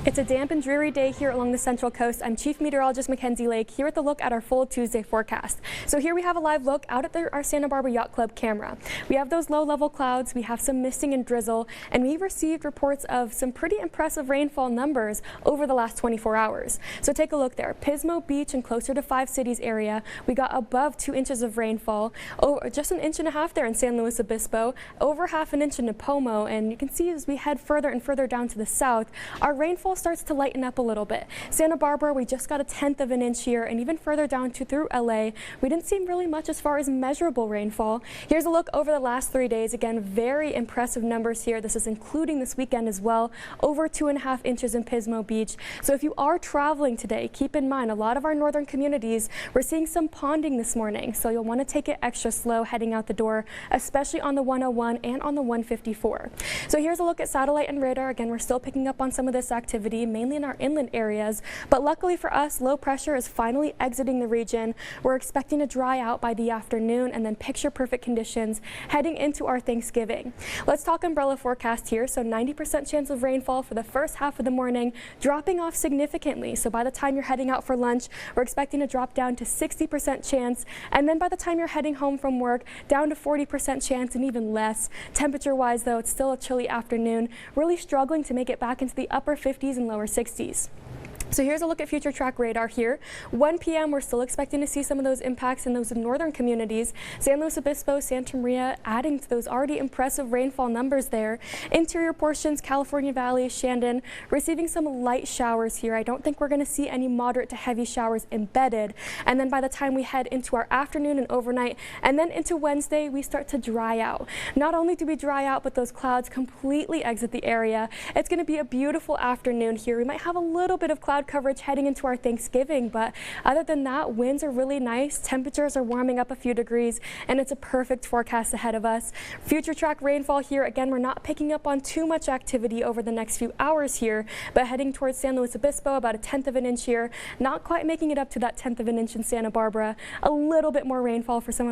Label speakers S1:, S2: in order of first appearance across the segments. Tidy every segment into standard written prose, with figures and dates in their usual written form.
S1: It's a damp and dreary day here along the Central Coast. I'm Chief Meteorologist Mackenzie Lake here with a look at our full Tuesday forecast. So here we have a live look out at our Santa Barbara Yacht Club camera. We have those low-level clouds, we have some misting and drizzle, and we received reports of some pretty impressive rainfall numbers over the last 24 hours. So take a look there. Pismo Beach and closer to 5 Cities area, we got above 2 inches of rainfall, just an inch and a half there in San Luis Obispo, over half an inch in Nipomo, and you can see as we head further and further down to the south, our rainfall starts to lighten up a little bit. Santa Barbara, we just got a 1/10 of an inch here, and even further down through LA, we didn't see really much as far as measurable rainfall. Here's a look over the last 3 days. Again, very impressive numbers here. This is including this weekend as well. Over 2.5 inches in Pismo Beach. So if you are traveling today, keep in mind a lot of our northern communities, we're seeing some ponding this morning. So you'll want to take it extra slow heading out the door, especially on the 101 and on the 154. So here's a look at satellite and radar. Again, we're still picking up on some of this activity, mainly in our inland areas, but luckily for us, low pressure is finally exiting the region. We're expecting to dry out by the afternoon and then picture perfect conditions heading into our Thanksgiving. Let's talk umbrella forecast here. So 90% chance of rainfall for the first half of the morning, dropping off significantly. So by the time you're heading out for lunch, we're expecting to drop down to 60% chance, and then by the time you're heading home from work, down to 40% chance and even less. Temperature wise though, it's still a chilly afternoon, really struggling to make it back into the upper 50s and lower 60s. So here's a look at future track radar here. 1 p.m. we're still expecting to see some of those impacts in those northern communities. San Luis Obispo, Santa Maria, adding to those already impressive rainfall numbers there. Interior portions, California Valley, Shandon, receiving some light showers here. I don't think we're going to see any moderate to heavy showers embedded. And then by the time we head into our afternoon and overnight, and then into Wednesday, we start to dry out. Not only do we dry out, but those clouds completely exit the area. It's going to be a beautiful afternoon here. We might have a little bit of cloud coverage heading into our Thanksgiving, but other than that, winds are really nice, temperatures are warming up a few degrees, and it's a perfect forecast ahead of us. Future track rainfall here, again, we're not picking up on too much activity over the next few hours here, but heading towards San Luis Obispo, about a 1/10 of an inch here, not quite making it up to that 1/10 of an inch in Santa Barbara, a little bit more rainfall for some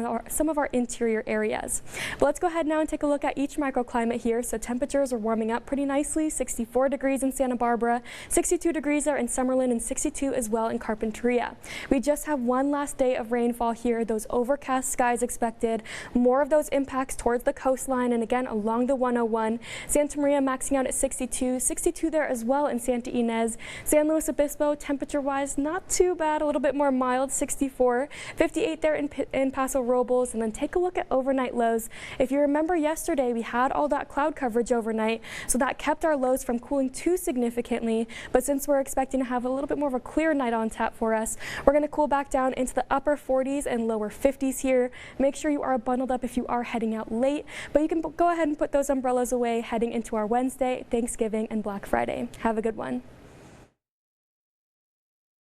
S1: of our interior areas. But let's go ahead now and take a look at each microclimate here. So temperatures are warming up pretty nicely, 64 degrees in Santa Barbara, 62 degrees there in Summerlin, and 62 as well in Carpinteria. We just have one last day of rainfall here, those overcast skies expected, more of those impacts towards the coastline and again along the 101. Santa Maria maxing out at 62, 62 there as well in Santa Ynez. San Luis Obispo, temperature wise, not too bad, a little bit more mild, 64, 58 there in Paso Robles. And then take a look at overnight lows. If you remember yesterday, we had all that cloud coverage overnight, so that kept our lows from cooling too significantly. But since we're expecting to have a little bit more of a clear night on tap for us, we're going to cool back down into the upper 40s and lower 50s here. Make sure you are bundled up if you are heading out late, but you can go ahead and put those umbrellas away heading into our Wednesday, Thanksgiving, and Black Friday. Have a good one.